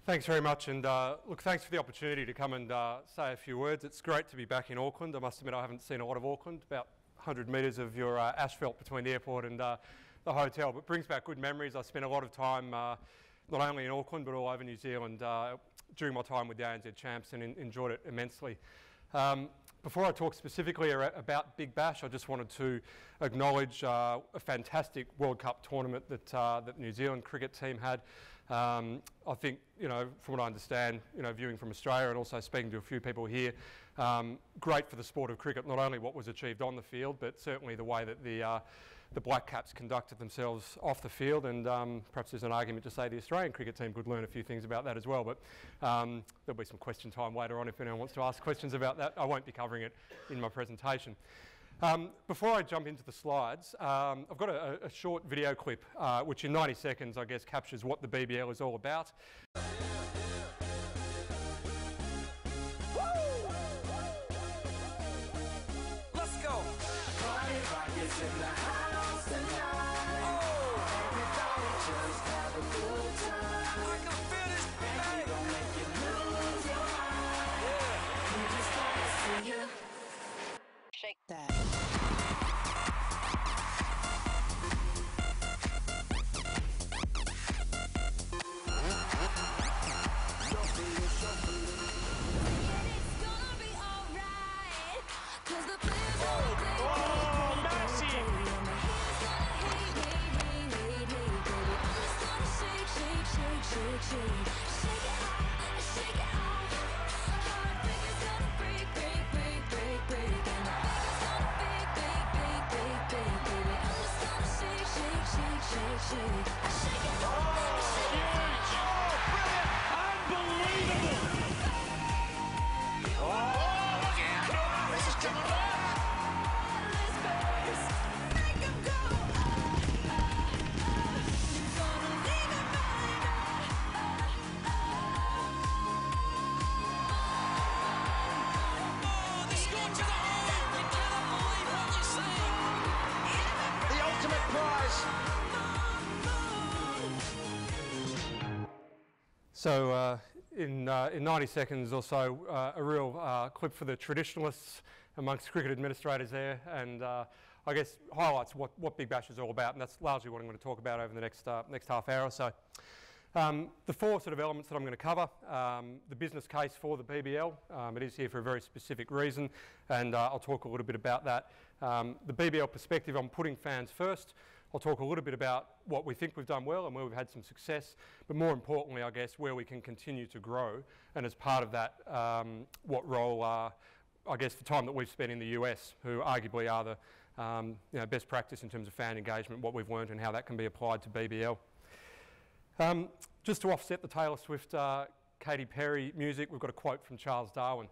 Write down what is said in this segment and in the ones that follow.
Thanks very much, and look, thanks for the opportunity to come and say a few words. It's great to be back in Auckland. I must admit I haven't seen a lot of Auckland, about 100 metres of your asphalt between the airport and the hotel, but it brings back good memories. I spent a lot of time not only in Auckland but all over New Zealand during my time with the ANZ Champs, and enjoyed it immensely. Before I talk specifically about Big Bash, I just wanted to acknowledge a fantastic World Cup tournament that the New Zealand cricket team had. I think, from what I understand, viewing from Australia and also speaking to a few people here, great for the sport of cricket, not only what was achieved on the field, but certainly the way that the Black Caps conducted themselves off the field, and perhaps there's an argument to say the Australian cricket team could learn a few things about that as well, but there'll be some question time later on if anyone wants to ask questions about that. I won't be covering it in my presentation. Before I jump into the slides, I've got a short video clip which in 90 seconds I guess captures what the BBL is all about. Let's go! In the house tonight. Everybody just have a good time. I can feel this, baby. Don't make you lose your mind. Yeah. We just wanna see you shake that. It's gonna be alright, 'cause the players only play. Shake it off, shake it off. Heartbreak is gonna break, break, break, break, break. And the break is gonna break, break, break, break, break, baby. I'm just gonna shake, shake, shake, shake, shake. I shake it off, shake it off. Oh, brilliant! Unbelievable! Oh, look out! This is coming on! So in 90 seconds or so, a real clip for the traditionalists amongst cricket administrators there, and I guess highlights what Big Bash is all about, and that's largely what I'm going to talk about over the next half hour or so. The four sort of elements that I'm going to cover: the business case for the BBL. It is here for a very specific reason, and I'll talk a little bit about that. The BBL perspective on putting fans first. I'll talk a little bit about what we think we've done well and where we've had some success, but more importantly, I guess, where we can continue to grow, and as part of that, what role, I guess, the time that we've spent in the US, who arguably are the best practice in terms of fan engagement, what we've learned and how that can be applied to BBL. Just to offset the Taylor Swift, Katy Perry music, we've got a quote from Charles Darwin.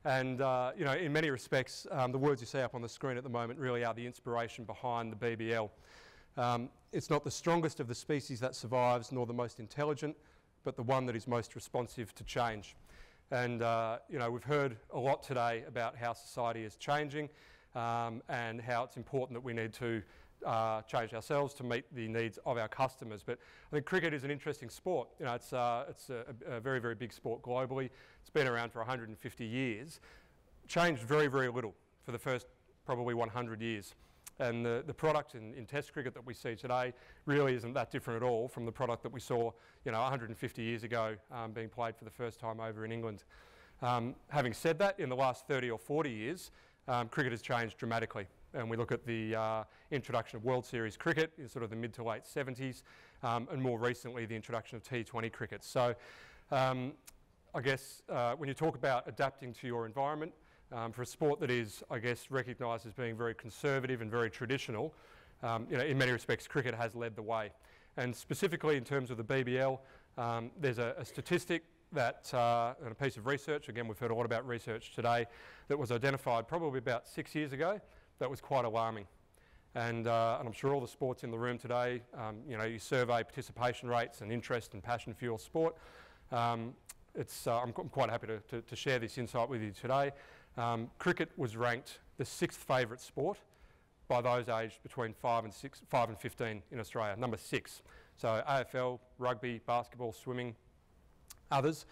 And, in many respects, the words you see up on the screen at the moment really are the inspiration behind the BBL. It's not the strongest of the species that survives, nor the most intelligent, but the one that is most responsive to change. And, we've heard a lot today about how society is changing and how it's important that we need to change ourselves to meet the needs of our customers. But I think cricket is an interesting sport. It's a very, very big sport globally. It's been around for 150 years. Changed very, very little for the first probably 100 years. And the product in Test cricket that we see today really isn't that different at all from the product that we saw 150 years ago being played for the first time over in England. Having said that, in the last 30 or 40 years, cricket has changed dramatically. And we look at the introduction of World Series cricket in sort of the mid to late 70s, and more recently the introduction of T20 cricket. So I guess when you talk about adapting to your environment, for a sport that is, I guess, recognised as being very conservative and very traditional, in many respects cricket has led the way. And specifically in terms of the BBL, there's a statistic that, and a piece of research, again we've heard a lot about research today, that was identified probably about 6 years ago, that was quite alarming. And I'm sure all the sports in the room today, you survey participation rates and interest and passion for your sport. I'm quite happy to share this insight with you today. Cricket was ranked the 6th favourite sport by those aged between 5 and 15 in Australia, number 6. So AFL, rugby, basketball, swimming, others,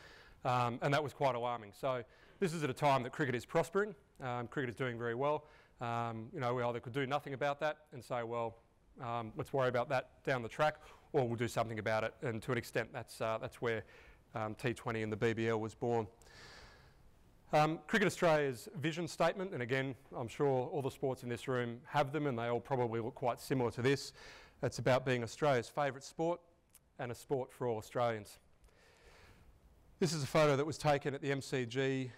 and that was quite alarming. So this is at a time that cricket is prospering, cricket is doing very well. You know, we either could do nothing about that and say, well, let's worry about that down the track, or we'll do something about it, and to an extent that's where T20 and the BBL was born. Cricket Australia's vision statement, and again, I'm sure all the sports in this room have them and they all probably look quite similar to this. It's about being Australia's favourite sport and a sport for all Australians. This is a photo that was taken at the MCG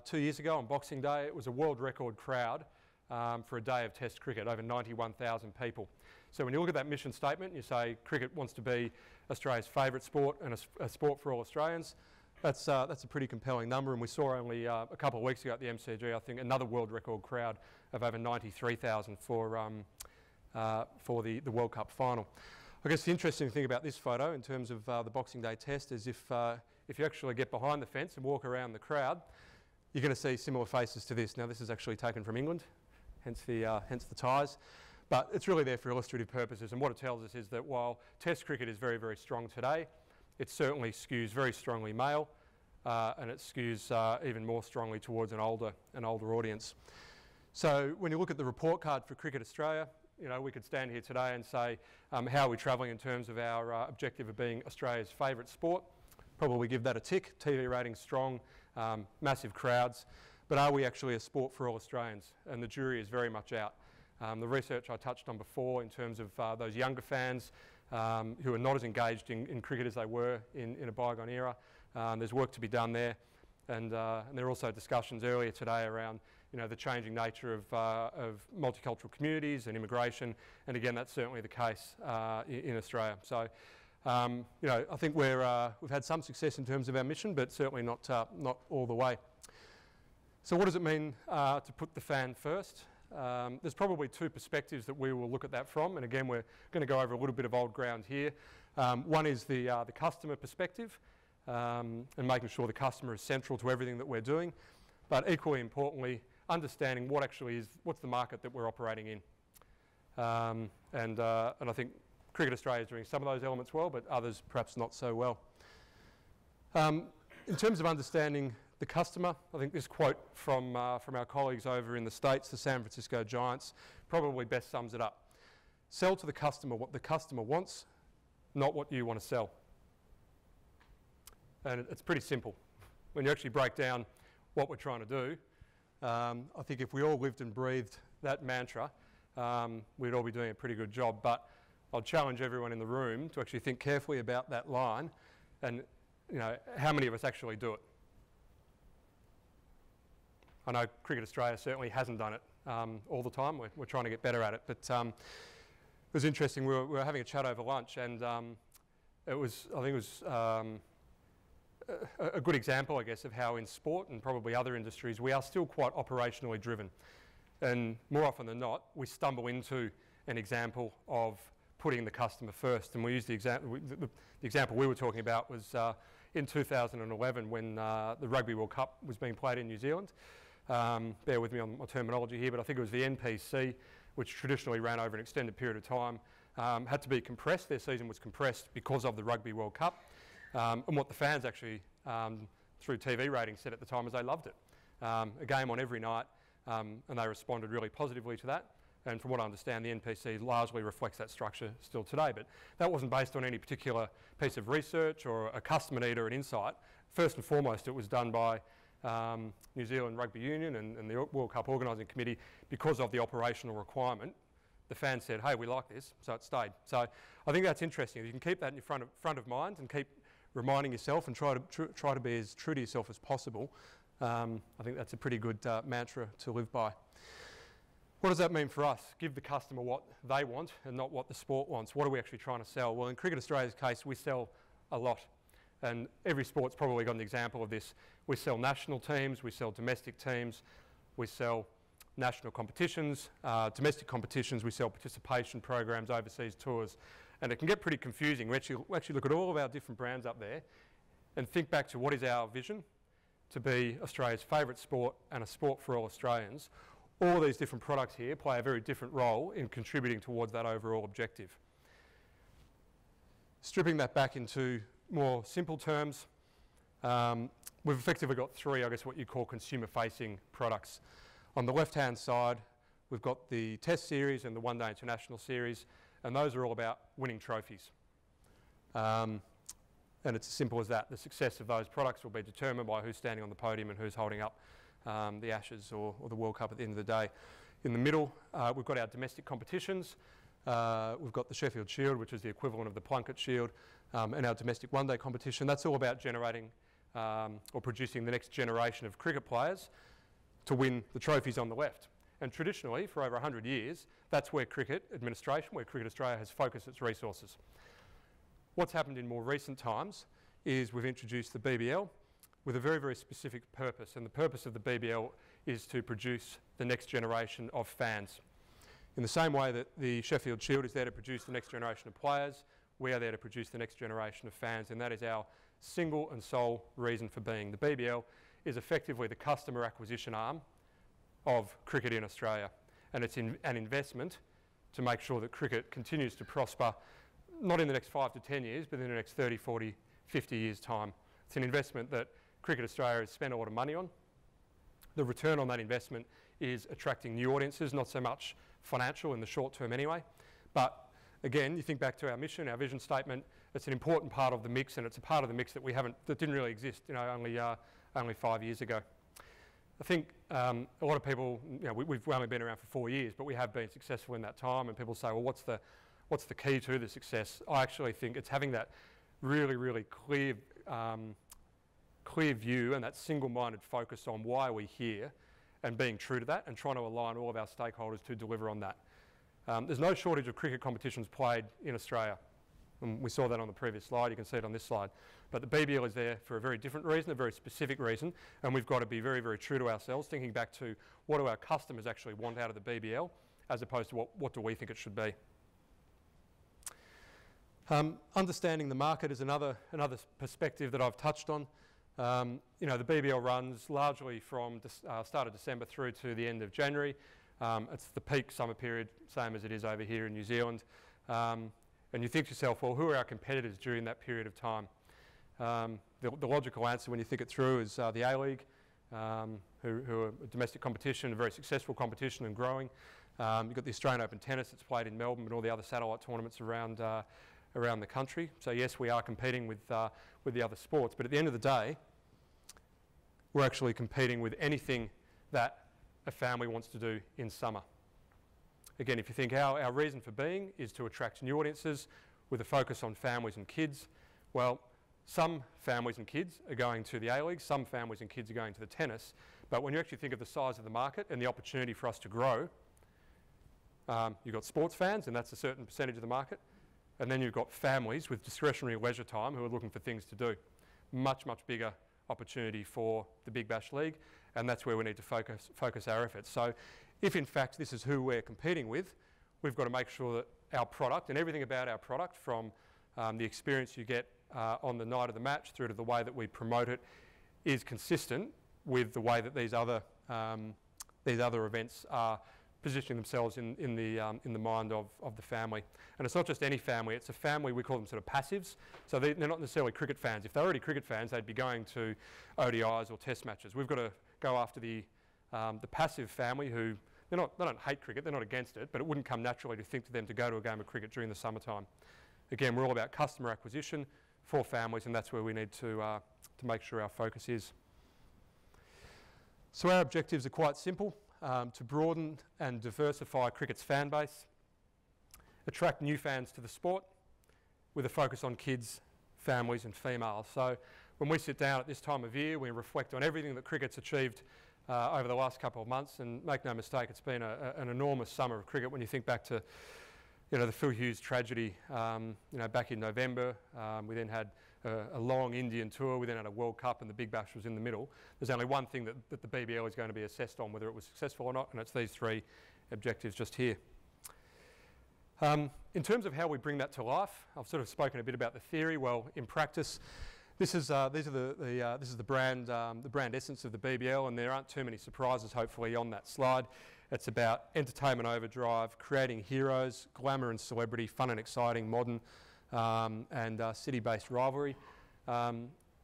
2 years ago on Boxing Day. It was a world record crowd for a day of Test cricket, over 91,000 people. So when you look at that mission statement, you say cricket wants to be Australia's favourite sport and a sport for all Australians. That's a pretty compelling number, and we saw only a couple of weeks ago at the MCG, I think, another world record crowd of over 93,000 for the World Cup final. I guess the interesting thing about this photo in terms of the Boxing Day Test is if you actually get behind the fence and walk around the crowd, you're going to see similar faces to this. Now this is actually taken from England, hence the ties. But it's really there for illustrative purposes, and what it tells us is that while Test cricket is very, very strong today, it certainly skews very strongly male, and it skews even more strongly towards an older audience. So when you look at the report card for Cricket Australia, you know, we could stand here today and say, how are we travelling in terms of our objective of being Australia's favourite sport? Probably give that a tick. TV ratings strong, massive crowds. But are we actually a sport for all Australians? And the jury is very much out. The research I touched on before in terms of those younger fans who are not as engaged in cricket as they were in a bygone era, there's work to be done there. And there are also discussions earlier today around, you know, the changing nature of multicultural communities and immigration, and again that's certainly the case in Australia. So you know, I think we've had some success in terms of our mission, but certainly not all the way. So what does it mean to put the fan first? There's probably two perspectives that we will look at that from, and again we're going to go over a little bit of old ground here. One is the customer perspective, and making sure the customer is central to everything that we're doing, but equally importantly, understanding what's the market that we're operating in. And I think Cricket Australia is doing some of those elements well, but others perhaps not so well. In terms of understanding the customer, I think this quote from our colleagues over in the States, the San Francisco Giants, probably best sums it up. Sell to the customer what the customer wants, not what you want to sell. And it's pretty simple. When you actually break down what we're trying to do, I think if we all lived and breathed that mantra, we'd all be doing a pretty good job. But I'll challenge everyone in the room to actually think carefully about that line and, you know, how many of us actually do it? I know Cricket Australia certainly hasn't done it all the time. We're trying to get better at it. But it was interesting. We were having a chat over lunch, and I think it was a good example, I guess, of how in sport and probably other industries we are still quite operationally driven. And more often than not, we stumble into an example of putting the customer first. And we use the example we were talking about was in 2011 when the Rugby World Cup was being played in New Zealand. Bear with me on my terminology here, but I think it was the NPC, which traditionally ran over an extended period of time, had to be compressed. Their season was compressed because of the Rugby World Cup. And what the fans actually, through TV ratings, said at the time was they loved it. A game on every night, and they responded really positively to that. And from what I understand, the NPC largely reflects that structure still today. But that wasn't based on any particular piece of research or a customer need or an insight. First and foremost, it was done by New Zealand Rugby Union and the World Cup Organising Committee because of the operational requirement. The fans said, hey, we like this, so it stayed. So I think that's interesting. If you can keep that in your front of mind and keep reminding yourself and try to be as true to yourself as possible, I think that's a pretty good mantra to live by. What does that mean for us? Give the customer what they want and not what the sport wants. What are we actually trying to sell? Well, in Cricket Australia's case, we sell a lot. And every sport's probably got an example of this. We sell national teams, we sell domestic teams, we sell national competitions, domestic competitions, we sell participation programs, overseas tours. And it can get pretty confusing. We actually look at all of our different brands up there and think back to what is our vision to be Australia's favourite sport and a sport for all Australians. All these different products here play a very different role in contributing towards that overall objective. Stripping that back into more simple terms, We've effectively got three, I guess, what you call consumer-facing products. On the left-hand side, we've got the Test Series and the One Day International Series, and those are all about winning trophies. And it's as simple as that. The success of those products will be determined by who's standing on the podium and who's holding up the Ashes or the World Cup at the end of the day. In the middle, we've got our domestic competitions. We've got the Sheffield Shield, which is the equivalent of the Plunket Shield, and our domestic one-day competition. That's all about generating or producing the next generation of cricket players to win the trophies on the left. And traditionally, for over 100 years, that's where cricket administration, where Cricket Australia has focused its resources. What's happened in more recent times is we've introduced the BBL with a very, very specific purpose. And the purpose of the BBL is to produce the next generation of fans. In the same way that the Sheffield Shield is there to produce the next generation of players, we are there to produce the next generation of fans, and that is our single and sole reason for being. The BBL is effectively the customer acquisition arm of cricket in Australia, and it's an investment to make sure that cricket continues to prosper, not in the next 5 to 10 years, but in the next 30, 40, 50 years' time. It's an investment that Cricket Australia has spent a lot of money on. The return on that investment is attracting new audiences, not so much financial in the short term anyway. But again, you think back to our mission, our vision statement, it's an important part of the mix, and it's a part of the mix that that didn't really exist, only 5 years ago. I think a lot of people, we've only been around for 4 years, but we have been successful in that time, and people say, well, what's the key to the success? I actually think it's having that really, really clear view and that single-minded focus on why we're here and being true to that and trying to align all of our stakeholders to deliver on that. There's no shortage of cricket competitions played in Australia. And we saw that on the previous slide, you can see it on this slide. But the BBL is there for a very different reason, a very specific reason, and we've got to be very, very true to ourselves, thinking back to what do our customers actually want out of the BBL, as opposed to what do we think it should be. Understanding the market is another perspective that I've touched on. The BBL runs largely from start of December through to the end of January. It's the peak summer period, same as it is over here in New Zealand. And you think to yourself, well, who are our competitors during that period of time? The logical answer when you think it through is the A-League, who are a domestic competition, a very successful competition and growing. You've got the Australian Open Tennis that's played in Melbourne and all the other satellite tournaments around the country. So yes, we are competing with the other sports, but at the end of the day, we're actually competing with anything that a family wants to do in summer. Again, if you think our reason for being is to attract new audiences with a focus on families and kids, well, some families and kids are going to the A-League, some families and kids are going to the tennis, but when you actually think of the size of the market and the opportunity for us to grow, you've got sports fans, and that's a certain percentage of the market, and then you've got families with discretionary leisure time who are looking for things to do. Much, much bigger opportunity for the Big Bash League, and that's where we need to focus our efforts. So if in fact this is who we're competing with, we've got to make sure that our product and everything about our product, from the experience you get on the night of the match through to the way that we promote it, is consistent with the way that these other events are positioning themselves in the mind of the family. And it's not just any family, it's a family, we call them sort of passives. So they're not necessarily cricket fans. If they're already cricket fans, they'd be going to ODIs or test matches. We've got to go after the passive family who, they don't hate cricket, they're not against it, but it wouldn't come naturally to think to them to go to a game of cricket during the summertime. Again, we're all about customer acquisition for families, and that's where we need to make sure our focus is. So our objectives are quite simple. To broaden and diversify cricket's fan base, attract new fans to the sport with a focus on kids, families and females. So when we sit down at this time of year, we reflect on everything that cricket's achieved over the last couple of months, and make no mistake, it's been an enormous summer of cricket when you think back to the Phil Hughes tragedy back in November. We then had a long Indian tour, we then had a World Cup, and the Big Bash was in the middle. There's only one thing that the BBL is going to be assessed on, whether it was successful or not, and it's these three objectives just here. In terms of how we bring that to life, I've sort of spoken a bit about the theory. Well, in practice, this is the brand essence of the BBL, and there aren't too many surprises, hopefully, on that slide. It's about entertainment overdrive, creating heroes, glamour and celebrity, fun and exciting, modern, and city-based rivalry.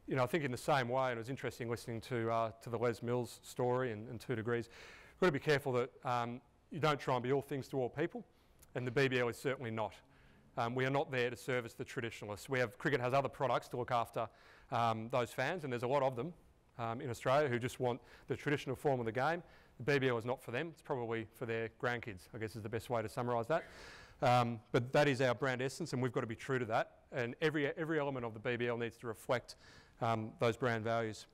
you know, I think in the same way, and it was interesting listening to the Les Mills story and 2 Degrees, we've got to be careful that you don't try and be all things to all people, and the BBL is certainly not. We are not there to service the traditionalists. Cricket has other products to look after those fans, and there's a lot of them in Australia who just want the traditional form of the game. The BBL is not for them. It's probably for their grandkids, I guess is the best way to summarise that. But that is our brand essence, and we've got to be true to that. And every element of the BBL needs to reflect those brand values.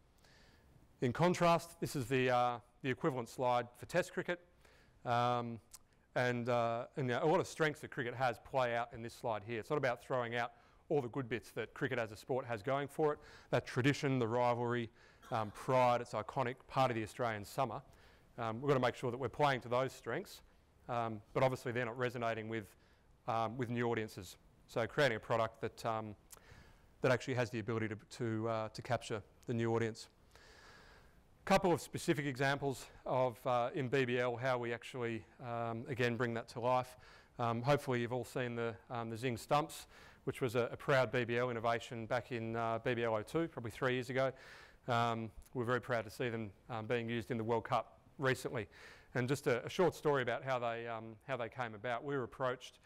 In contrast, this is the equivalent slide for Test cricket. And you know, a lot of strengths that cricket has play out in this slide here. It's not about throwing out all the good bits that cricket as a sport has going for it. That tradition, the rivalry, pride, it's iconic, part of the Australian summer. We've got to make sure that we're playing to those strengths, but obviously they're not resonating with new audiences. So creating a product that that actually has the ability to capture the new audience. A couple of specific examples of in BBL how we actually again bring that to life. Hopefully you've all seen the Zing Stumps, which was a proud BBL innovation back in BBL 02, probably 3 years ago. We're very proud to see them being used in the World Cup recently. And just a short story about how they came about. We were approached,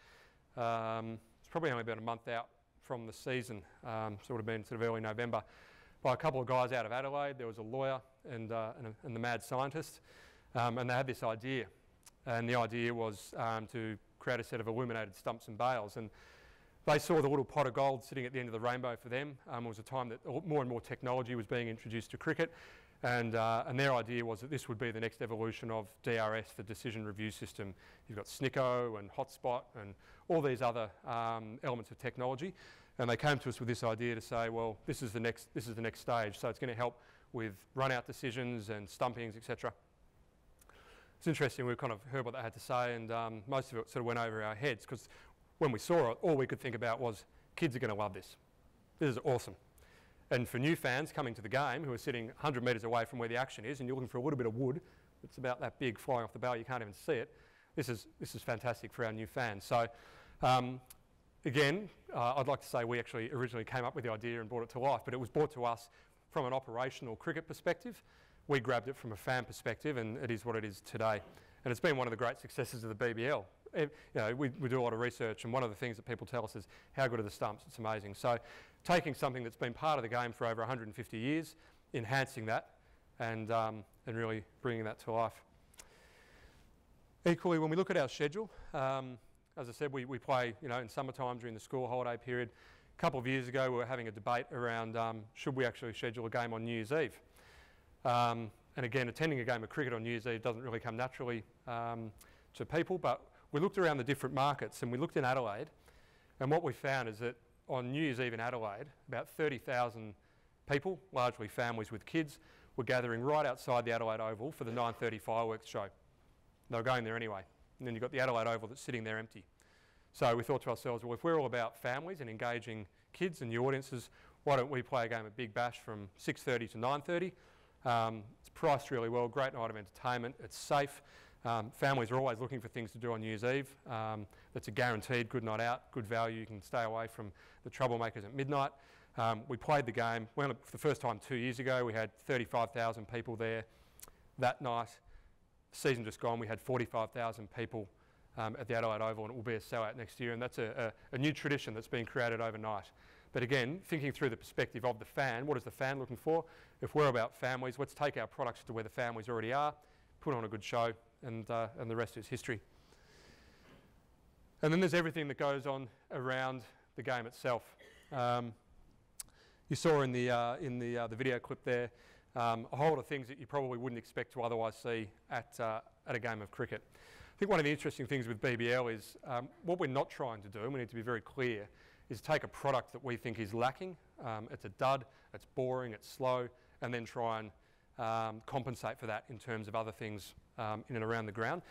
it's probably only about a month out from the season, so it would have been sort of early November, by a couple of guys out of Adelaide. There was a lawyer and the mad scientist, and they had this idea. And the idea was to create a set of illuminated stumps and bales. And they saw the little pot of gold sitting at the end of the rainbow for them. It was a time that more and more technology was being introduced to cricket, and their idea was that this would be the next evolution of DRS, the decision review system. You've got Snicko and Hotspot and all these other elements of technology, and they came to us with this idea to say, well, this is the next stage. So it's going to help with run-out decisions and stumpings, etc. It's interesting. We kind of heard what they had to say, and most of it sort of went over our heads because when we saw it, all we could think about was, kids are going to love this. This is awesome. And for new fans coming to the game who are sitting 100 metres away from where the action is and you're looking for a little bit of wood, it's about that big flying off the bale, you can't even see it. This is fantastic for our new fans. So again, I'd like to say we actually originally came up with the idea and brought it to life, but it was brought to us from an operational cricket perspective. We grabbed it from a fan perspective, and it is what it is today. And it's been one of the great successes of the BBL. You know, we do a lot of research, and one of the things that people tell us is how good are the stumps. It's amazing. So taking something that's been part of the game for over 150 years, enhancing that, and really bringing that to life. Equally, when we look at our schedule, as I said, we play, you know, in summertime during the school holiday period. A couple of years ago, we were having a debate around should we actually schedule a game on New Year's Eve. And again, attending a game of cricket on New Year's Eve doesn't really come naturally to people, but we looked around the different markets and we looked in Adelaide, and what we found is that on New Year's Eve in Adelaide, about 30,000 people, largely families with kids, were gathering right outside the Adelaide Oval for the 9:30 fireworks show. They were going there anyway. And then you've got the Adelaide Oval that's sitting there empty. So we thought to ourselves, well, if we're all about families and engaging kids and new audiences, why don't we play a game of Big Bash from 6:30 to 9:30? It's priced really well, great night of entertainment, it's safe. Families are always looking for things to do on New Year's Eve. That's a guaranteed good night out, good value. You can stay away from the troublemakers at midnight. We played the game. For the first time 2 years ago, we had 35,000 people there that night. Season just gone, we had 45,000 people at the Adelaide Oval, and it will be a sellout next year. And that's a new tradition that's been created overnight. But again, thinking through the perspective of the fan, what is the fan looking for? If we're about families, let's take our products to where the families already are, put on a good show, and the rest is history. And then there's everything that goes on around the game itself. You saw in the video clip there a whole lot of things that you probably wouldn't expect to otherwise see at a game of cricket. I think one of the interesting things with BBL is what we're not trying to do, and we need to be very clear, is take a product that we think is lacking, it's a dud, it's boring, it's slow, and then try and compensate for that in terms of other things in and around the ground.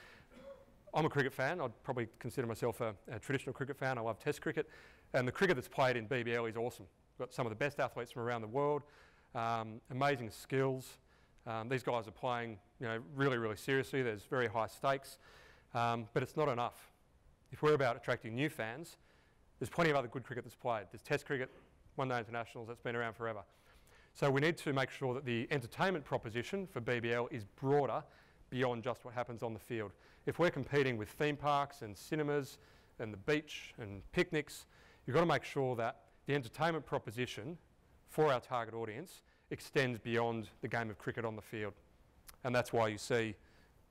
I'm a cricket fan. I'd probably consider myself a traditional cricket fan. I love Test cricket, and the cricket that's played in BBL is awesome. We've got some of the best athletes from around the world, amazing skills. These guys are playing, you know, really, really seriously. There's very high stakes, but it's not enough. If we're about attracting new fans, there's plenty of other good cricket that's played. There's Test cricket, one-day internationals, that's been around forever. So we need to make sure that the entertainment proposition for BBL is broader beyond just what happens on the field. If we're competing with theme parks and cinemas and the beach and picnics, you've got to make sure that the entertainment proposition for our target audience extends beyond the game of cricket on the field. And that's why you see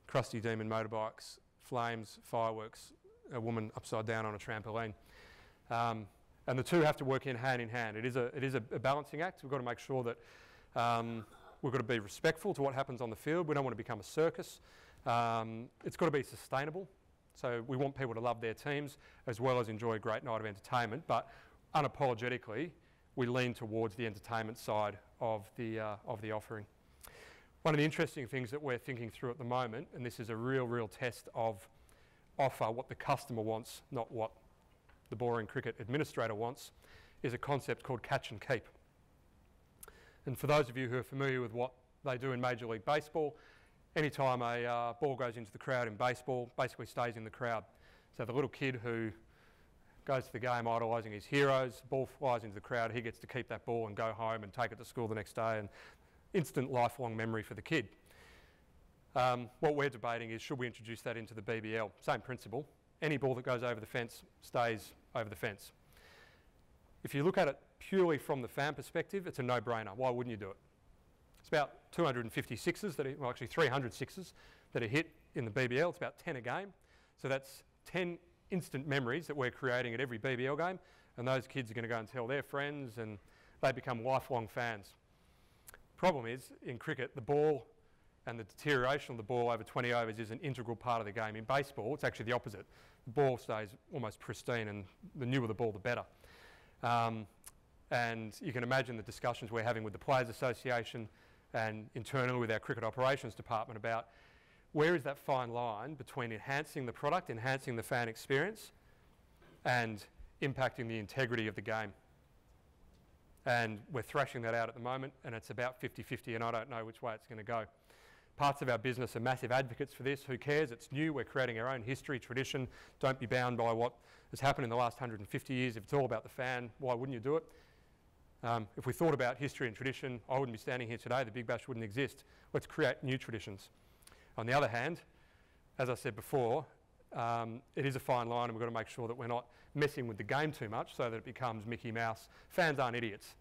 Krusty Demon motorbikes, flames, fireworks, a woman upside down on a trampoline. And the two have to work in hand. It is a balancing act. We've got to make sure that we've got to be respectful to what happens on the field. We don't want to become a circus. It's got to be sustainable. So we want people to love their teams as well as enjoy a great night of entertainment. But unapologetically, we lean towards the entertainment side of the offering. One of the interesting things that we're thinking through at the moment, and this is a real test of offer what the customer wants, not what the boring cricket administrator wants, is a concept called catch and keep. And for those of you who are familiar with what they do in Major League Baseball, anytime a ball goes into the crowd in baseball, basically stays in the crowd. So the little kid who goes to the game idolising his heroes, ball flies into the crowd, he gets to keep that ball and go home and take it to school the next day, and instant lifelong memory for the kid. What we're debating is, should we introduce that into the BBL? Same principle. Any ball that goes over the fence stays over the fence. If you look at it purely from the fan perspective, it's a no-brainer. Why wouldn't you do it? It's about 250 sixes, well actually 300 sixes that are hit in the BBL. It's about 10 a game. So that's 10 instant memories that we're creating at every BBL game, and those kids are going to go and tell their friends, and they become lifelong fans. Problem is, in cricket, the ball and the deterioration of the ball over 20 overs is an integral part of the game. In baseball, it's actually the opposite. The ball stays almost pristine, and the newer the ball, the better. And you can imagine the discussions we're having with the Players Association and internally with our cricket operations department about where is that fine line between enhancing the product, enhancing the fan experience, and impacting the integrity of the game. And we're thrashing that out at the moment, and it's about 50-50, and I don't know which way it's going to go. Parts of our business are massive advocates for this. Who cares? It's new. We're creating our own history, tradition. Don't be bound by what has happened in the last 150 years. If it's all about the fan, why wouldn't you do it? If we thought about history and tradition, I wouldn't be standing here today. The Big Bash wouldn't exist. Let's create new traditions. On the other hand, as I said before, it is a fine line, and we've got to make sure that we're not messing with the game too much so that it becomes Mickey Mouse. Fans aren't idiots.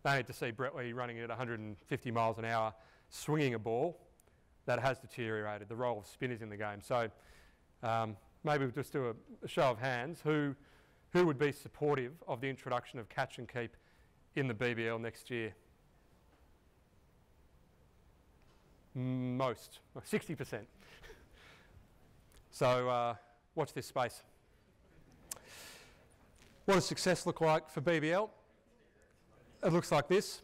They need to see Brett Lee running at 150 miles an hour, swinging a ball that has deteriorated. The role of spin is in the game. So maybe we'll just do a show of hands. Who would be supportive of the introduction of catch and keep in the BBL next year? Most, 60%. So watch this space. What does success look like for BBL? It looks like this.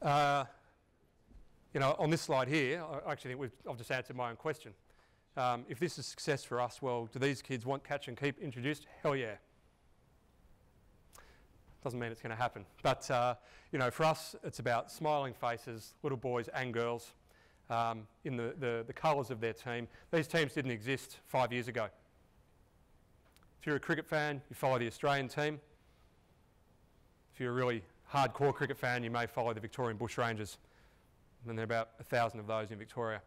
You know, on this slide here, I actually think I've just answered my own question. If this is success for us, well, do these kids want catch and keep introduced? Hell yeah. Doesn't mean it's going to happen. But, you know, for us, it's about smiling faces, little boys and girls, in the colours of their team. These teams didn't exist 5 years ago. If you're a cricket fan, you follow the Australian team. If you're a really hardcore cricket fan, you may follow the Victorian Bushrangers. And there are about 1,000 of those in Victoria.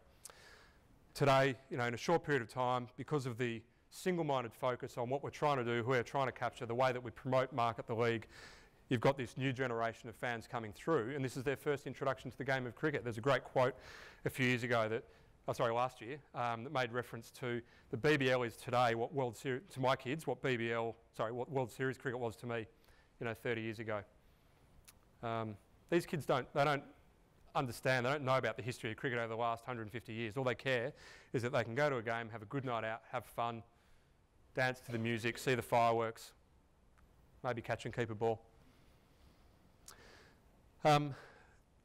Today, you know, in a short period of time, because of the single-minded focus on what we're trying to do, who we're trying to capture, the way that we promote, market the league, you've got this new generation of fans coming through, and this is their first introduction to the game of cricket. There's a great quote a few years ago last year, that made reference to the BBL is today what World Series, to my kids, what what World Series cricket was to me, you know, 30 years ago. These kids don't understand, they don't know about the history of cricket over the last 150 years. All they care is that they can go to a game, have a good night out, have fun, dance to the music, see the fireworks, maybe catch and keep a ball.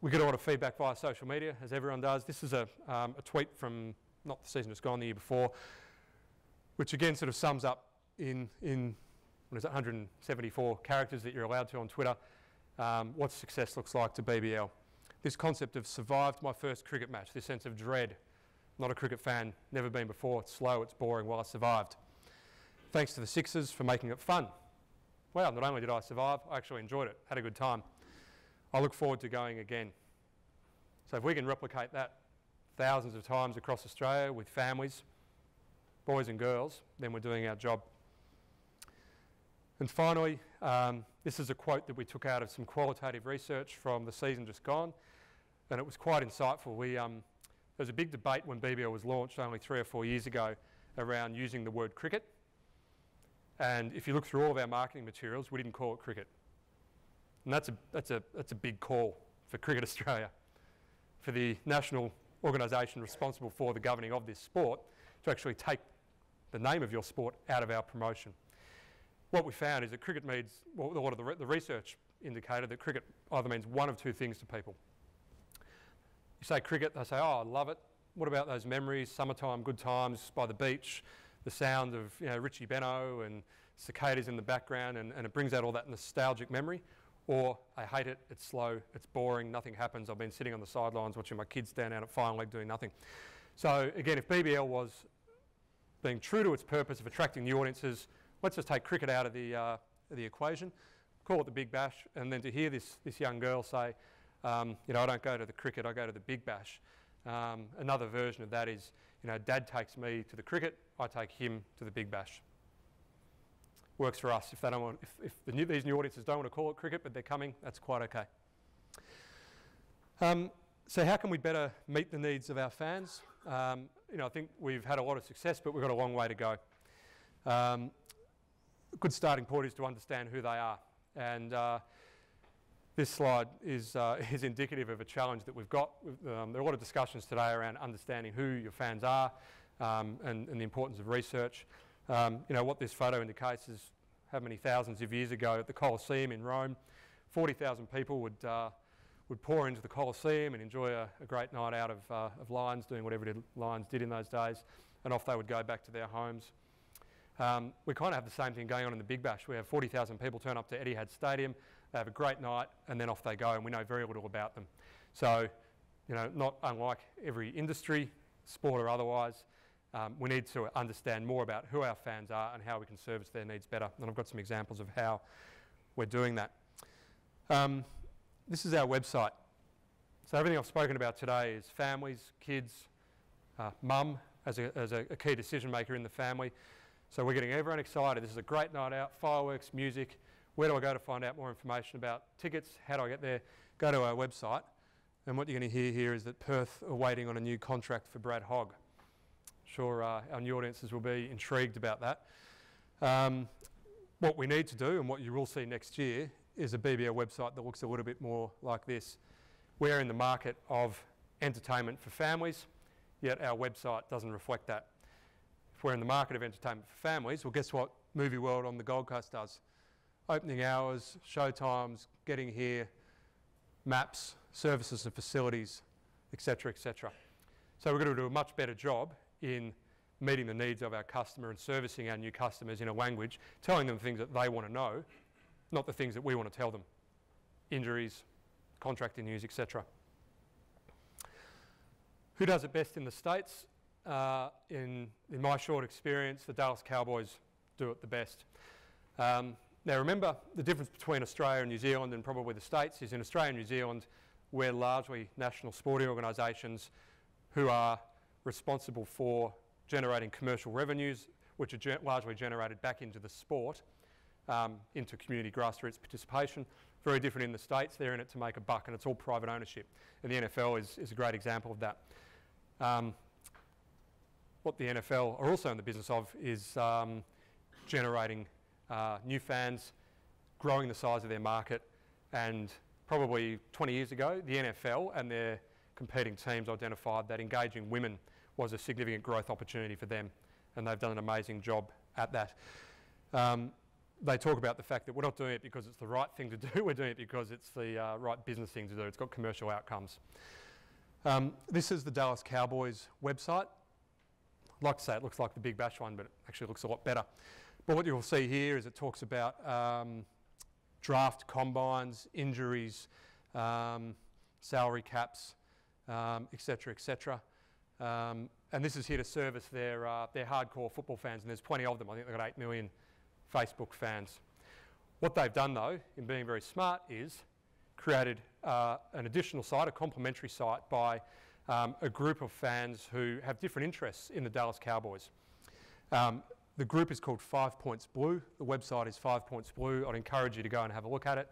We get a lot of feedback via social media, as everyone does. This is a tweet from, not the season just gone, the year before, which again sort of sums up in what is it, 174 characters that you're allowed to on Twitter, what success looks like to BBL. This concept of survived my first cricket match, this sense of dread. Not a cricket fan, never been before, it's slow, it's boring, well I survived. Thanks to the Sixers for making it fun. Well, not only did I survive, I actually enjoyed it, had a good time. I look forward to going again. So if we can replicate that thousands of times across Australia with families, boys and girls, then we're doing our job. And finally, this is a quote that we took out of some qualitative research from the season just gone, and it was quite insightful. There was a big debate when BBL was launched only 3 or 4 years ago around using the word cricket. And if you look through all of our marketing materials, we didn't call it cricket. And that's a big call for Cricket Australia, for the national organisation responsible for the governing of this sport to actually take the name of your sport out of our promotion. What we found is that cricket means, well, the research indicated that cricket either means one of two things to people. You say cricket, they say, oh, I love it. What about those memories, summertime, good times by the beach, the sound of Richie Benno and cicadas in the background, and it brings out all that nostalgic memory. Or I hate it, it's slow, it's boring, nothing happens. I've been sitting on the sidelines watching my kids stand out at final leg doing nothing. So again, if BBL was being true to its purpose of attracting new audiences, let's just take cricket out of the equation, call it the Big Bash, and then to hear this young girl say, I don't go to the cricket, I go to the Big Bash. Another version of that is, Dad takes me to the cricket, I take him to the Big Bash. Works for us. If they don't want, these new audiences don't want to call it cricket, but they're coming, that's quite okay. So how can we better meet the needs of our fans? I think we've had a lot of success, but we've got a long way to go. A good starting point is to understand who they are, and this slide is indicative of a challenge that we've got. There are a lot of discussions today around understanding who your fans are and the importance of research. What this photo indicates is how many thousands of years ago at the Colosseum in Rome, 40,000 people would pour into the Colosseum and enjoy a great night out of lions, doing whatever lions did in those days, and off they would go back to their homes. We kind of have the same thing going on in the Big Bash. We have 40,000 people turn up to Etihad Stadium, they have a great night, and then off they go, and we know very little about them. So, not unlike every industry, sport or otherwise, we need to understand more about who our fans are and how we can service their needs better. And I've got some examples of how we're doing that. This is our website. So everything I've spoken about today is families, kids, mum as a key decision maker in the family. So we're getting everyone excited. This is a great night out, fireworks, music. Where do I go to find out more information about tickets? How do I get there? Go to our website. And what you're going to hear here is that Perth are waiting on a new contract for Brad Hogg. Sure, our new audiences will be intrigued about that. What we need to do, and what you will see next year, is a BBL website that looks a little bit more like this. We're in the market of entertainment for families, yet our website doesn't reflect that. If we're in the market of entertainment for families, well, guess what Movie World on the Gold Coast does? Opening hours, show times, getting here, maps, services and facilities, etc., etc. So we're going to do a much better job in meeting the needs of our customer and servicing our new customers in a language, telling them things that they want to know, not the things that we want to tell them. Injuries, contracting news, etc. Who does it best in the States? In my short experience, the Dallas Cowboys do it the best. Now remember, the difference between Australia and New Zealand and probably the States is in Australia and New Zealand, we're largely national sporting organisations who are responsible for generating commercial revenues, which are largely generated back into the sport, into community grassroots participation. Very different in the States. They're in it to make a buck, and it's all private ownership. And the NFL is a great example of that. What the NFL are also in the business of is generating new fans, growing the size of their market, and probably 20 years ago, the NFL and their competing teams identified that engaging women was a significant growth opportunity for them, and they've done an amazing job at that. They talk about the fact that we're not doing it because it's the right thing to do, we're doing it because it's the right business thing to do. It's got commercial outcomes. This is the Dallas Cowboys website. I'd like to say it looks like the Big Bash one, but it actually looks a lot better. But what you'll see here is it talks about draft combines, injuries, salary caps, etc., etc. And this is here to service their hardcore football fans, and there's plenty of them. I think they've got 8 million Facebook fans. What they've done, though, in being very smart, is created an additional site, a complementary site, by a group of fans who have different interests in the Dallas Cowboys. The group is called 5 Points Blue. The website is 5 Points Blue. I'd encourage you to go and have a look at it.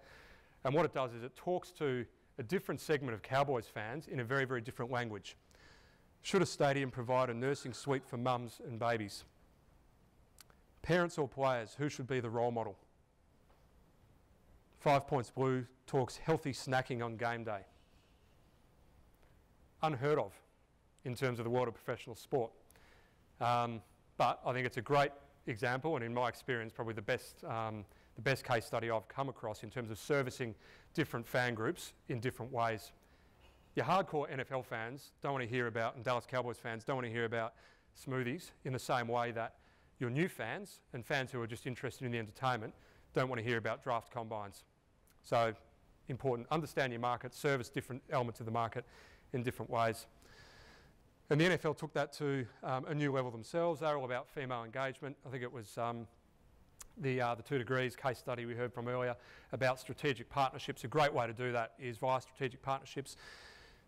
And what it does is it talks to a different segment of Cowboys fans in a very, very different language. Should a stadium provide a nursing suite for mums and babies? Parents or players, who should be the role model? 5 Points Blue talks healthy snacking on game day. Unheard of in terms of the world of professional sport. But I think it's a great example, and in my experience, probably the best case study I've come across in terms of servicing different fan groups in different ways. Your hardcore NFL fans don't want to hear about, and Dallas Cowboys fans don't want to hear about smoothies in the same way that your new fans and fans who are just interested in the entertainment don't want to hear about draft combines. So important, understand your market, service different elements of the market in different ways. And the NFL took that to a new level themselves. They're all about female engagement. I think it was the 2 Degrees case study we heard from earlier about strategic partnerships. A great way to do that is via strategic partnerships.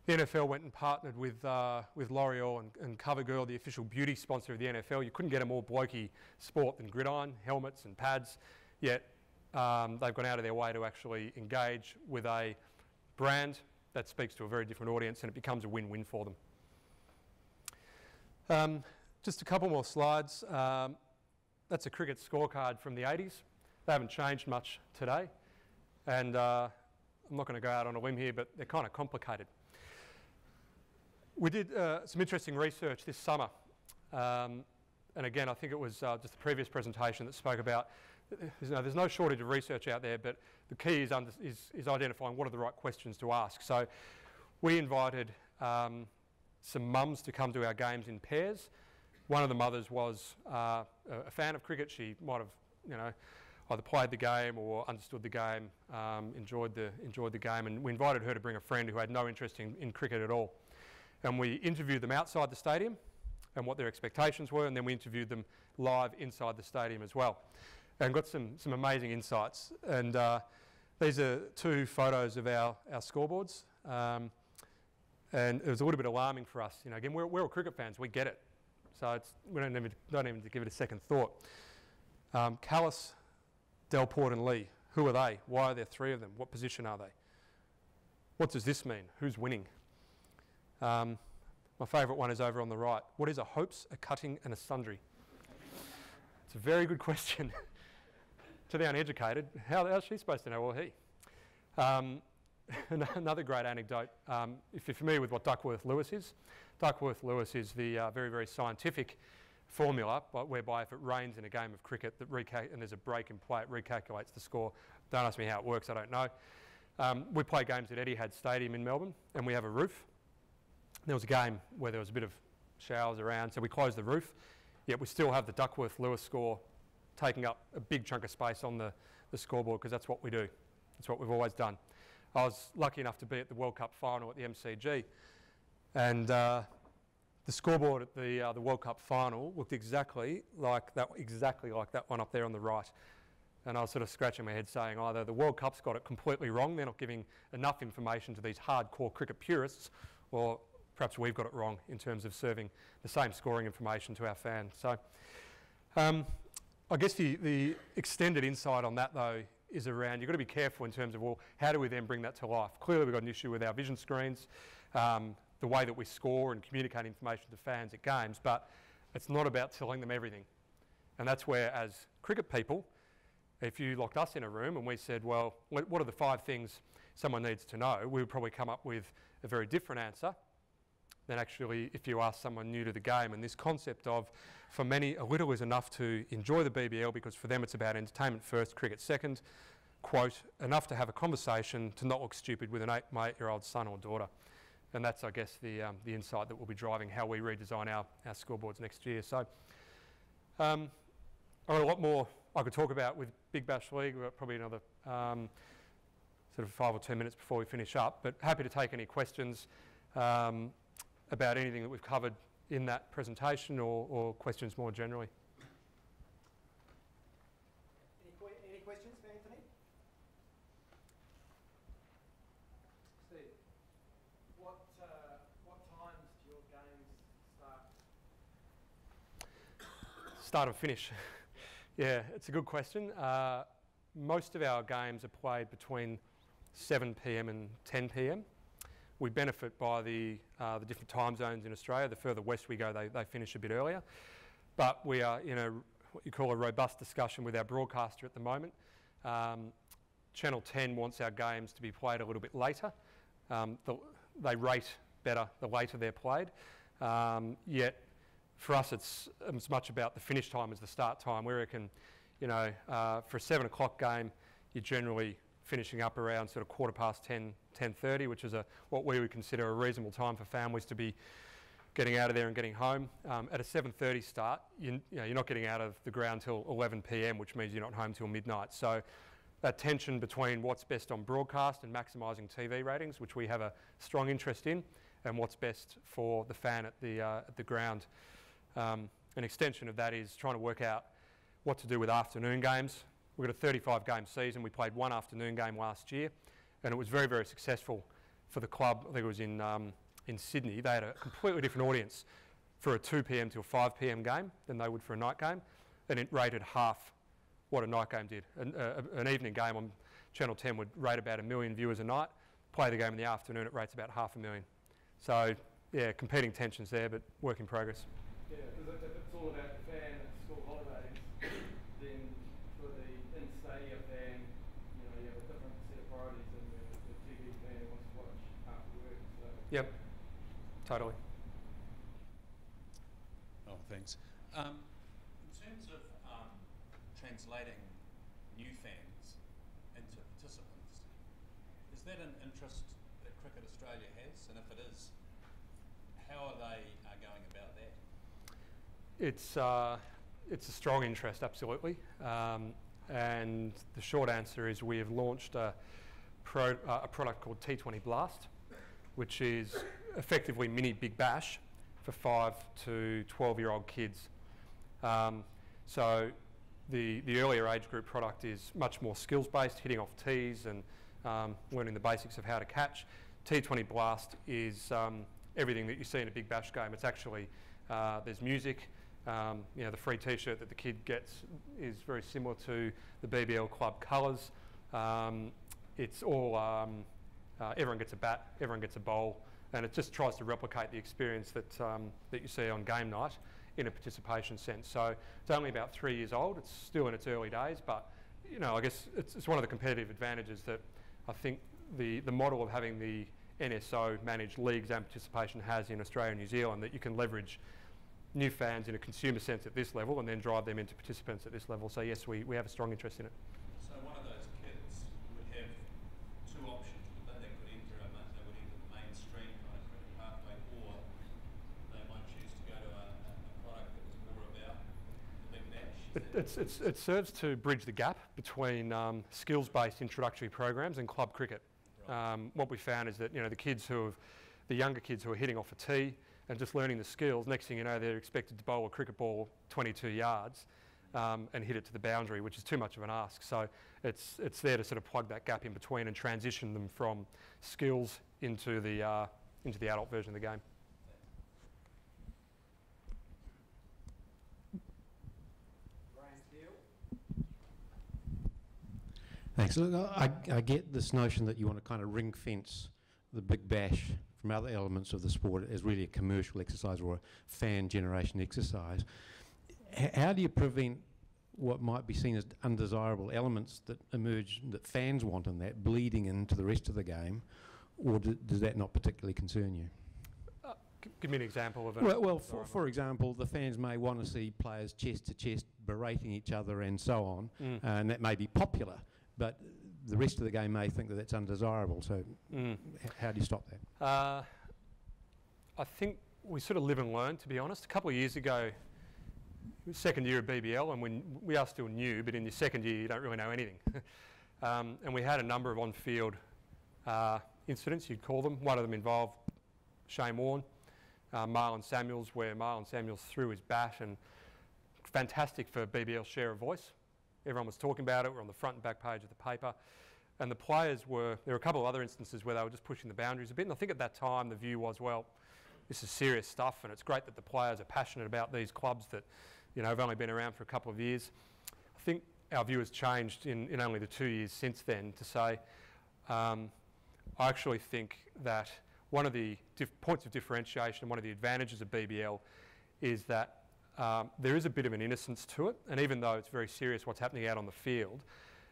The NFL went and partnered with L'Oreal and CoverGirl, the official beauty sponsor of the NFL. You couldn't get a more blokey sport than gridiron, helmets and pads, yet they've gone out of their way to actually engage with a brand that speaks to a very different audience, and it becomes a win-win for them. Just a couple more slides. That's a cricket scorecard from the 80s. They haven't changed much today. And I'm not going to go out on a limb here, but they're kind of complicated. We did some interesting research this summer. And again, I think it was just the previous presentation that spoke about, there's no shortage of research out there, but the key is identifying what are the right questions to ask. So we invited some mums to come to our games in pairs. One of the mothers was a fan of cricket. She might have, either played the game or understood the game, enjoyed the game, and we invited her to bring a friend who had no interest in cricket at all. And we interviewed them outside the stadium and what their expectations were, and then we interviewed them live inside the stadium as well, and got some amazing insights. And these are 2 photos of our scoreboards. And it was a little bit alarming for us. Again, we're all cricket fans, we get it. So we don't even give it a second thought. Callis, Delport and Lee, who are they? Why are there 3 of them? What position are they? What does this mean? Who's winning? My favourite one is over on the right. What is a hopes, a cutting and a sundry? It's a very good question. To the uneducated, how's she supposed to know, or he? Another great anecdote, if you're familiar with what Duckworth-Lewis is, Duckworth-Lewis is the very, very scientific formula whereby if it rains in a game of cricket and there's a break in play, it recalculates the score. Don't ask me how it works, I don't know. We play games at Etihad Stadium in Melbourne, and we have a roof. There was a game where there was a bit of showers around, so we closed the roof, yet we still have the Duckworth-Lewis score taking up a big chunk of space on the scoreboard, because that's what we do. That's what we've always done. I was lucky enough to be at the World Cup final at the MCG, and the scoreboard at the World Cup final looked exactly like that one up there on the right. And I was sort of scratching my head saying either the World Cup's got it completely wrong, they're not giving enough information to these hardcore cricket purists, or perhaps we've got it wrong in terms of serving the same scoring information to our fans. So I guess the extended insight on that, though, is around, you've got to be careful in terms of, well, how do we then bring that to life? Clearly we've got an issue with our vision screens, the way that we score and communicate information to fans at games, but it's not about telling them everything. And that's where, as cricket people, if you locked us in a room and we said, well, what are the 5 things someone needs to know, we would probably come up with a very different answer than actually if you ask someone new to the game. And this concept of, for many, a little is enough to enjoy the BBL because for them it's about entertainment first, cricket second, quote, enough to have a conversation to not look stupid with an 8-year-old son or daughter. And that's, I guess, the insight that will be driving how we redesign our scoreboards next year. So I've got a lot more I could talk about with Big Bash League. We've got probably another sort of 5 or 10 minutes before we finish up, but happy to take any questions about anything that we've covered in that presentation or questions more generally. Any questions for Anthony? Start and finish. Yeah, it's a good question. Most of our games are played between 7 p.m. and 10 p.m. We benefit by the different time zones in Australia. The further west we go, they finish a bit earlier. But we are in what you call a robust discussion with our broadcaster at the moment. Channel 10 wants our games to be played a little bit later. They rate better the later they're played. Yet for us, it's as much about the finish time as the start time. We reckon, for a 7 o'clock game, you're generally finishing up around sort of 10:15, 10:30, which is what we would consider a reasonable time for families to be getting out of there and getting home. At a 7:30 start, you're not getting out of the ground till 11 p.m, which means you're not home till midnight. So that tension between what's best on broadcast and maximising TV ratings, which we have a strong interest in, and what's best for the fan at the ground. An extension of that is trying to work out what to do with afternoon games. We've got a 35-game season. We played one afternoon game last year, and it was very, very successful for the club. I think it was in Sydney. They had a completely different audience for a 2 p.m. to a 5 p.m. game than they would for a night game, and it rated half what a night game did. An evening game on Channel 10 would rate about 1 million viewers a night. Play the game in the afternoon, it rates about 500,000. So, yeah, competing tensions there, but work in progress. Yeah, because if it's all about the fan at school holidays, then for the in-stadium fan, you have a different set of priorities than the TV fan who wants to watch after work. So. Yep, totally. Oh, thanks. In terms of translating new fans into participants, is that an interest that Cricket Australia has? And if it is, how are they going about that? It's a strong interest, absolutely. And the short answer is we have launched a product called T20 Blast, which is effectively mini Big Bash for 5 to 12-year-old kids. So the earlier age group product is much more skills-based, hitting off tees and learning the basics of how to catch. T20 Blast is everything that you see in a Big Bash game. It's actually, there's music. The free T-shirt that the kid gets is very similar to the BBL club colours. It's all, everyone gets a bat, everyone gets a bowl, and it just tries to replicate the experience that you see on game night in a participation sense. So it's only about 3 years old. It's still in its early days, but I guess it's one of the competitive advantages that I think the model of having the NSO managed leagues and participation has in Australia and New Zealand, that you can leverage new fans in a consumer sense at this level and then drive them into participants at this level. So yes, we have a strong interest in it. So one of those kids would have two options. They could enter the mainstream kind of cricket pathway, or they might choose to go to a product that was more about the Big Bash. It serves to bridge the gap between skills-based introductory programs and club cricket. Right. What we found is that the younger kids who are hitting off a tee and just learning the skills, next thing you know, they're expected to bowl a cricket ball 22 yards and hit it to the boundary, which is too much of an ask. So it's there to sort of plug that gap in between and transition them from skills into the adult version of the game. Thanks. Look, I get this notion that you want to kind of ring fence the Big Bash from other elements of the sport as really a commercial exercise or a fan generation exercise. How do you prevent what might be seen as undesirable elements that emerge that fans want in that bleeding into the rest of the game, or does that not particularly concern you? Give me an example of it. Well, for example, the fans may want to see players chest to chest berating each other and so on, and that may be popular, but the rest of the game may think that that's undesirable. So how do you stop that? I think we sort of live and learn, to be honest. A couple of years ago, second year of BBL, and we are still new, but in your second year you don't really know anything. And we had a number of on-field incidents, you'd call them. One of them involved Shane Warne, Marlon Samuels, where Marlon Samuels threw his bat, and fantastic for BBL's share of voice. Everyone was talking about it. We're on the front and back page of the paper. And the players there were a couple of other instances where they were just pushing the boundaries a bit. And I think at that time the view was, well, this is serious stuff, and it's great that the players are passionate about these clubs that you know, have only been around for a couple of years. I think our view has changed in only the 2 years since then to say, I actually think that one of the points of differentiation and one of the advantages of BBL is that there is a bit of an innocence to it, and even though it's very serious what's happening out on the field,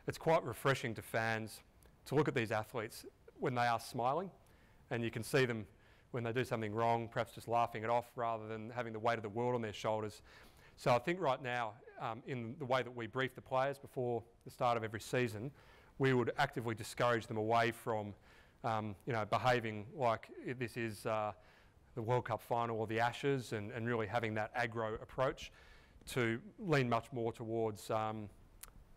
it's quite refreshing to fans to look at these athletes when they are smiling, and you can see them when they do something wrong, perhaps just laughing it off rather than having the weight of the world on their shoulders. So I think right now, in the way that we brief the players before the start of every season, we would actively discourage them away from, you know, behaving like this is the World Cup final or the Ashes, and really having that aggro approach, to lean much more towards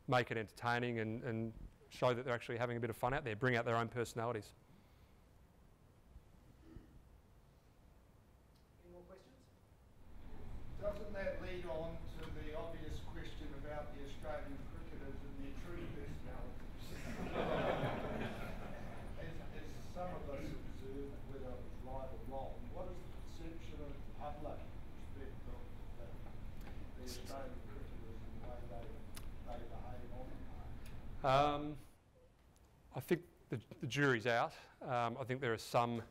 make it entertaining and show that they're actually having a bit of fun out there, bring out their own personalities. Any more questions? Doesn't that lead on to the obvious question about the Australian cricketers and their true personalities? as some of us observe, whether it's right or wrong, what is the perception of the public in respect of the Australian cricketers and the way they behave on the park? I think the jury's out. I think there are some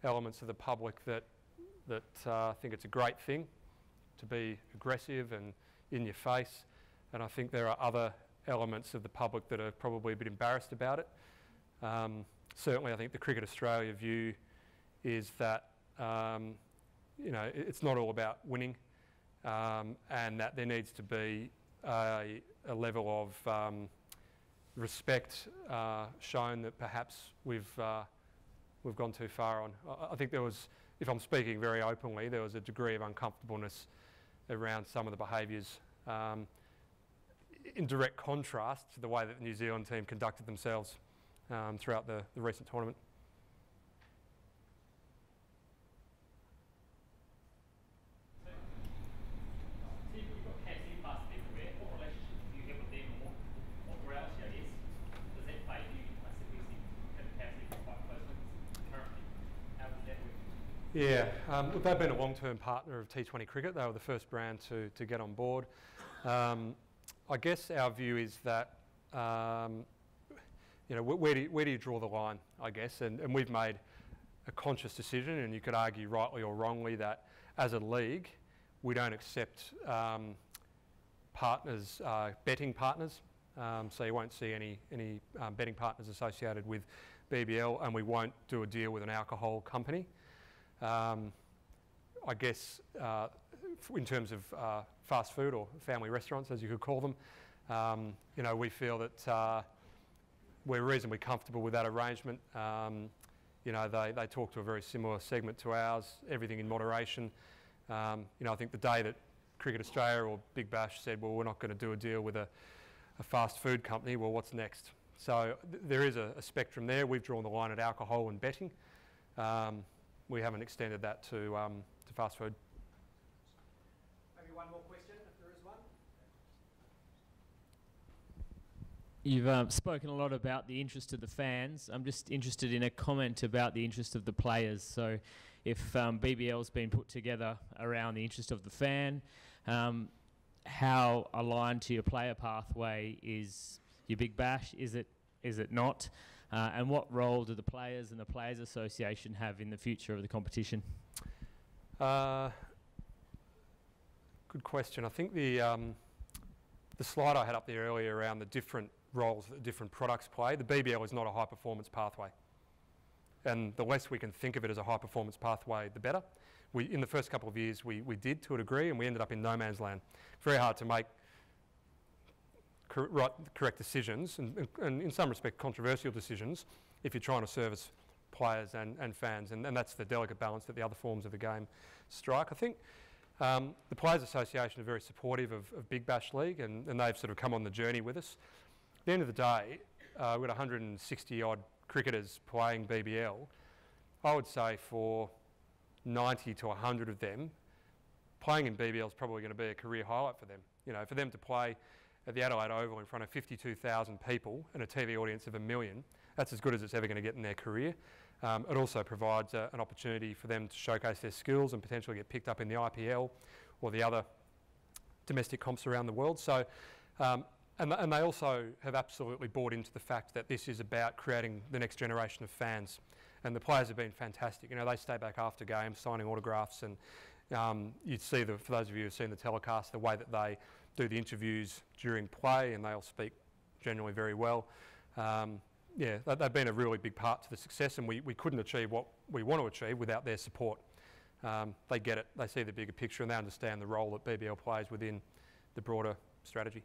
elements of the public that think it's a great thing to be aggressive and in your face, and I think there are other elements of the public that are probably a bit embarrassed about it. Certainly I think the Cricket Australia view is that you know, it's not all about winning, and that there needs to be a level of respect shown that perhaps we've gone too far on. I think there was, if I'm speaking very openly, there was a degree of uncomfortableness around some of the behaviours, in direct contrast to the way that the New Zealand team conducted themselves throughout the recent tournament. Yeah, look, they've been a long-term partner of T20 cricket. They were the first brand to get on board. I guess our view is that, you know, where do you draw the line, I guess? And we've made a conscious decision, and you could argue rightly or wrongly, that as a league, we don't accept partners, betting partners. So you won't see any betting partners associated with BBL, and we won't do a deal with an alcohol company. I guess in terms of fast food or family restaurants, as you could call them, you know, we feel that we're reasonably comfortable with that arrangement. You know, they talk to a very similar segment to ours, everything in moderation. You know, I think the day that Cricket Australia or Big Bash said, well, we're not going to do a deal with a fast food company, well, what's next? So there is a spectrum there. We've drawn the line at alcohol and betting. We haven't extended that to fast food. Maybe one more question, if there is one. You've spoken a lot about the interest of the fans. I'm just interested in a comment about the interest of the players. So if BBL's been put together around the interest of the fan, how aligned to your player pathway is your Big Bash? Is it not? And what role do the players and the Players Association have in the future of the competition? Good question. I think the slide I had up there earlier around the different roles that different products play, the BBL is not a high-performance pathway. And the less we can think of it as a high-performance pathway, the better. In the first couple of years, we did to a degree, and we ended up in no man's land. Very hard to make correct decisions, and in some respect controversial decisions, if you're trying to service players and fans, and that's the delicate balance that the other forms of the game strike. I think the Players Association are very supportive of Big Bash League, and they've sort of come on the journey with us. At the end of the day, we've got 160 odd cricketers playing BBL. I would say for 90 to 100 of them, playing in BBL is probably going to be a career highlight for them. You know, for them to play at the Adelaide Oval in front of 52,000 people and a TV audience of 1 million, that's as good as it's ever going to get in their career. It also provides an opportunity for them to showcase their skills and potentially get picked up in the IPL or the other domestic comps around the world. So, and they also have absolutely bought into the fact that this is about creating the next generation of fans. And the players have been fantastic. You know, they stay back after games, signing autographs, and you'd see, for those of you who've seen the telecast, the way that they do the interviews during play, and they all speak genuinely very well. Yeah, they've been a really big part to the success, and we couldn't achieve what we want to achieve without their support. They get it, they see the bigger picture, and they understand the role that BBL plays within the broader strategy.